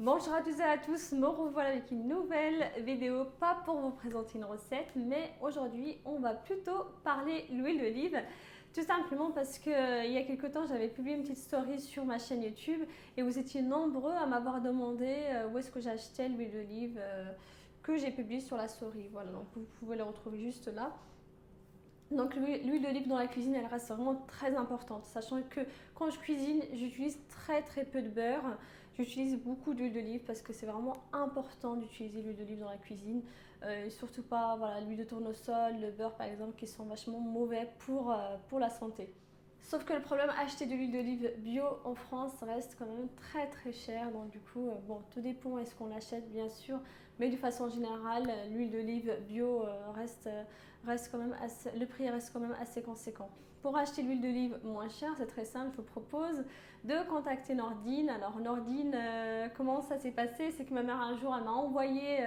Bonjour à tous et à tous, me revoilà avec une nouvelle vidéo, pas pour vous présenter une recette, mais aujourd'hui on va plutôt parler l'huile d'olive, tout simplement parce que il y a quelques temps j'avais publié une petite story sur ma chaîne YouTube et vous étiez nombreux à m'avoir demandé où est-ce que j'achetais l'huile d'olive que j'ai publiée sur la story. Voilà, donc vous pouvez la retrouver juste là. Donc l'huile d'olive dans la cuisine, elle reste vraiment très importante, sachant que quand je cuisine, j'utilise très peu de beurre. J'utilise beaucoup d'huile d'olive parce que c'est vraiment important d'utiliser l'huile d'olive dans la cuisine. Et surtout pas voilà, l'huile de tournesol, le beurre par exemple, qui sont vachement mauvais pour la santé. Sauf que le problème, acheter de l'huile d'olive bio en France reste quand même très cher. Donc du coup, bon, tout dépend est-ce qu'on l'achète bien sûr. Mais de façon générale, l'huile d'olive bio reste quand même assez, le prix reste quand même assez conséquent. Pour acheter l'huile d'olive moins chère, c'est très simple, je vous propose de contacter Nordine. Alors Nordine, comment ça s'est passé? C'est que ma mère un jour, elle m'a envoyé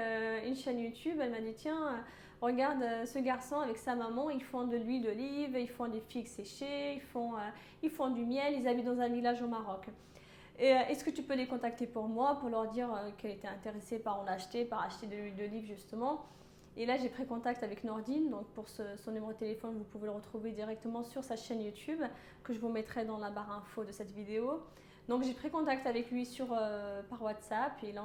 une chaîne YouTube, elle m'a dit tiens, regarde ce garçon avec sa maman, ils font de l'huile d'olive, ils font des figues séchées, ils font du miel, ils habitent dans un village au Maroc. Et est-ce que tu peux les contacter pour moi, pour leur dire qu'elle était intéressée par en acheter, par acheter de l'huile d'olive justement. Et là, j'ai pris contact avec Nordine, donc pour son numéro de téléphone, vous pouvez le retrouver directement sur sa chaîne YouTube, que je vous mettrai dans la barre info de cette vidéo. Donc j'ai pris contact avec lui par WhatsApp et là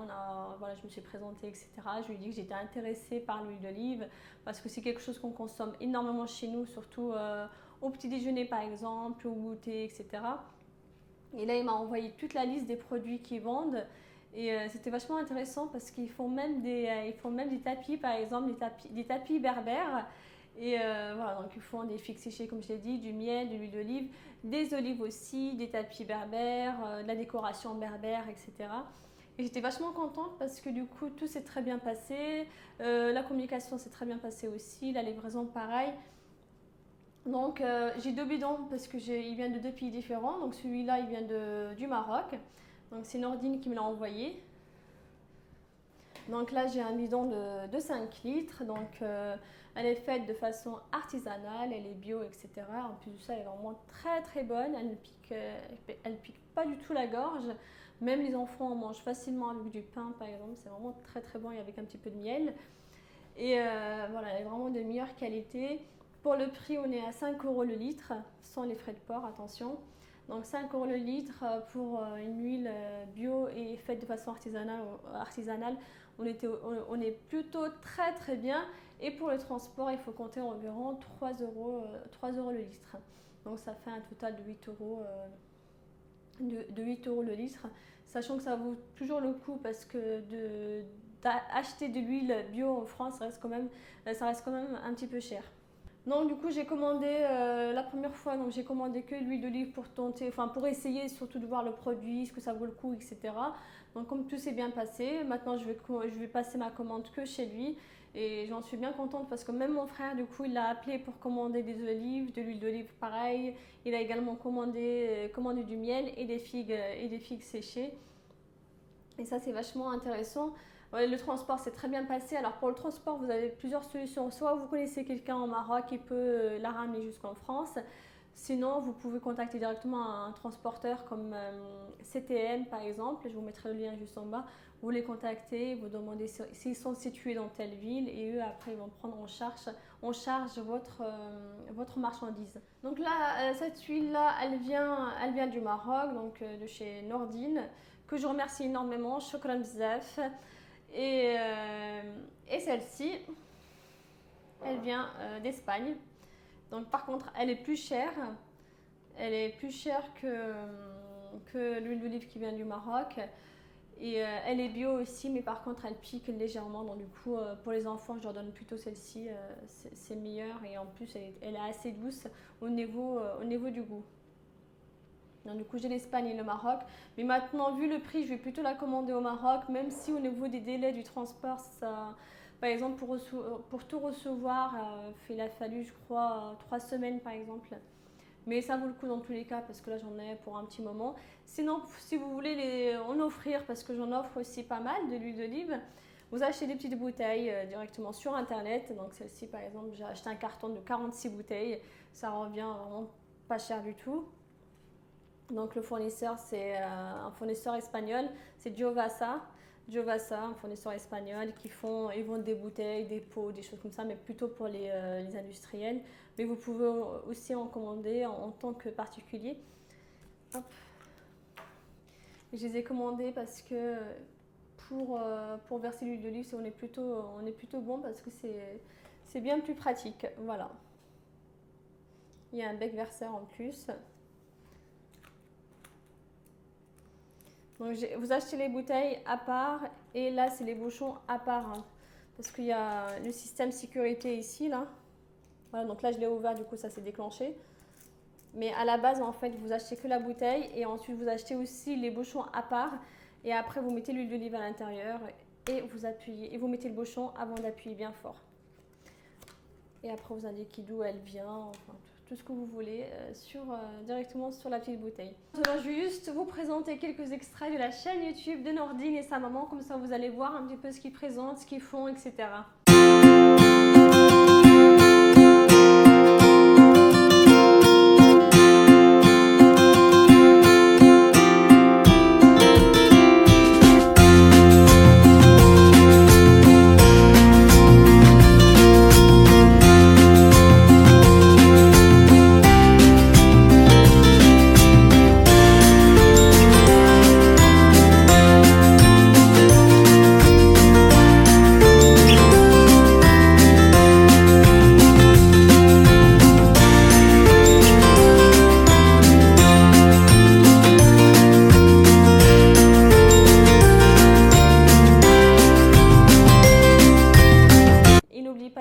voilà, je me suis présentée, etc. Je lui ai dit que j'étais intéressée par l'huile d'olive parce que c'est quelque chose qu'on consomme énormément chez nous, surtout au petit déjeuner par exemple, au goûter, etc. Et là, il m'a envoyé toute la liste des produits qu'ils vendent. Et c'était vachement intéressant parce qu'ils font même ils font même des tapis, par exemple, des tapis berbères. Et voilà, donc ils font des figues séchées, comme je l'ai dit, du miel, de l'huile d'olive, des olives aussi, des tapis berbères, de la décoration berbère, etc. Et j'étais vachement contente parce que du coup, tout s'est très bien passé. La communication s'est très bien passée aussi, la livraison pareil. Donc j'ai deux bidons parce que il vient de deux pays différents. Donc celui-là, il vient du Maroc. Donc c'est Nordine qui me l'a envoyé. Donc là, j'ai un bidon de 5 litres. Donc elle est faite de façon artisanale, elle est bio, etc. En plus de ça, elle est vraiment très bonne. Elle pique pas du tout la gorge. Même les enfants en mangent facilement avec du pain, par exemple. C'est vraiment très bon et avec un petit peu de miel. Et voilà, elle est vraiment de meilleure qualité. Pour le prix, on est à 5 euros le litre, sans les frais de port, attention. Donc 5 euros le litre pour une huile bio et faite de façon artisanale, on est plutôt très bien. Et pour le transport, il faut compter environ 3 euros le litre. Donc ça fait un total de 8 euros, de 8 euros le litre, sachant que ça vaut toujours le coup parce que d'acheter de l'huile bio en France, ça reste quand même un petit peu cher. Donc du coup j'ai commandé la première fois, donc j'ai commandé que l'huile d'olive pour tenter, enfin pour essayer surtout de voir le produit, ce que ça vaut le coup, etc. Donc comme tout s'est bien passé, maintenant je vais passer ma commande que chez lui et j'en suis bien contente parce que même mon frère du coup il l'a appelé pour commander des olives, de l'huile d'olive pareil. Il a également commandé du miel et des figues séchées. Et ça, c'est vachement intéressant. Ouais, le transport s'est très bien passé. Alors pour le transport, vous avez plusieurs solutions. Soit vous connaissez quelqu'un au Maroc qui peut la ramener jusqu'en France. Sinon, vous pouvez contacter directement un transporteur comme CTM par exemple. Je vous mettrai le lien juste en bas. Vous les contactez, vous demandez s'ils sont situés dans telle ville et eux après ils vont prendre en charge votre marchandise. Donc là, cette huile-là, elle vient du Maroc, donc de chez Nordine, que je remercie énormément. Shukran bzaf. Et celle-ci, elle vient d'Espagne. Donc par contre, elle est plus chère. Elle est plus chère que l'huile d'olive qui vient du Maroc. Et elle est bio aussi, mais par contre, elle pique légèrement. Donc du coup, pour les enfants, je leur donne plutôt celle-ci. C'est meilleur et en plus, elle est assez douce au niveau du goût. Donc, du coup, j'ai l'Espagne et le Maroc. Mais maintenant, vu le prix, je vais plutôt la commander au Maroc, même si au niveau des délais du transport, par exemple, pour tout recevoir, il a fallu, je crois, 3 semaines par exemple. Mais ça vaut le coup dans tous les cas parce que là j'en ai pour un petit moment. Sinon, si vous voulez en offrir, parce que j'en offre aussi pas mal de l'huile d'olive, vous achetez des petites bouteilles directement sur internet. Donc celle-ci par exemple, j'ai acheté un carton de 46 bouteilles. Ça revient vraiment pas cher du tout. Donc le fournisseur, c'est un fournisseur espagnol, c'est Giovasa. Giovasa, un fournisseur espagnol ils vendent des bouteilles, des pots, des choses comme ça, mais plutôt pour les industriels. Mais vous pouvez aussi en commander en tant que particulier. Hop. Je les ai commandés parce que pour verser l'huile d'olive, on est plutôt bon parce que c'est bien plus pratique. Voilà. Il y a un bec verseur en plus. Donc, vous achetez les bouteilles à part et là, c'est les bouchons à part. Hein, parce qu'il y a le système sécurité ici, là. Voilà, donc là, je l'ai ouvert, du coup, ça s'est déclenché. Mais à la base, en fait, vous achetez que la bouteille et ensuite, vous achetez aussi les bouchons à part. Et après, vous mettez l'huile d'olive à l'intérieur et vous appuyez. Et vous mettez le bouchon avant d'appuyer bien fort. Et après, vous indiquez d'où elle vient, enfin, tout ce que vous voulez, directement sur la petite bouteille. Je vais juste vous présenter quelques extraits de la chaîne YouTube de Nordine et sa maman, comme ça vous allez voir un petit peu ce qu'ils présentent, ce qu'ils font, etc.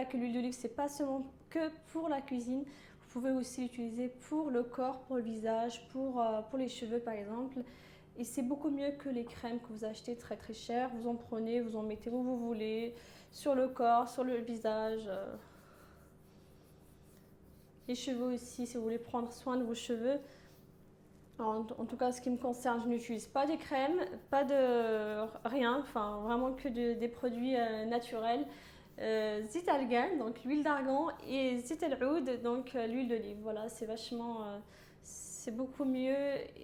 Que l'huile d'olive, c'est pas seulement que pour la cuisine, vous pouvez aussi l'utiliser pour le corps, pour le visage, pour les cheveux par exemple. Et c'est beaucoup mieux que les crèmes que vous achetez très très chères. Vous en prenez, vous en mettez où vous voulez, sur le corps, sur le visage. Les cheveux aussi, si vous voulez prendre soin de vos cheveux. En tout cas, ce qui me concerne, je n'utilise pas des crèmes, pas de rien, enfin vraiment que des produits naturels. Zit algan, donc l'huile d'argan, et zit al oud, donc l'huile d'olive. Voilà, c'est c'est beaucoup mieux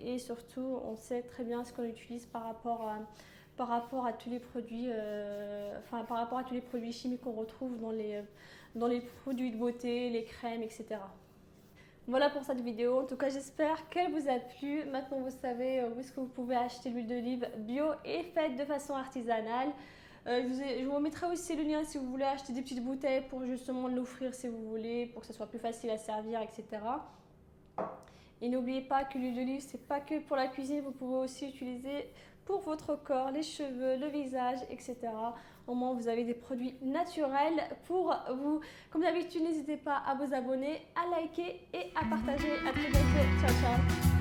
et surtout on sait très bien ce qu'on utilise par rapport à tous les produits, par rapport à tous les produits chimiques qu'on retrouve dans les produits de beauté, les crèmes, etc. Voilà pour cette vidéo. En tout cas, j'espère qu'elle vous a plu. Maintenant, vous savez où est-ce que vous pouvez acheter l'huile d'olive bio et faite de façon artisanale. Je vous mettrai aussi le lien si vous voulez acheter des petites bouteilles pour justement l'offrir si vous voulez, pour que ce soit plus facile à servir, etc. Et n'oubliez pas que l'huile d'olive, c'est pas que pour la cuisine, vous pouvez aussi l'utiliser pour votre corps, les cheveux, le visage, etc. Au moins, vous avez des produits naturels pour vous. Comme d'habitude, n'hésitez pas à vous abonner, à liker et à partager. À très bientôt. Ciao, ciao.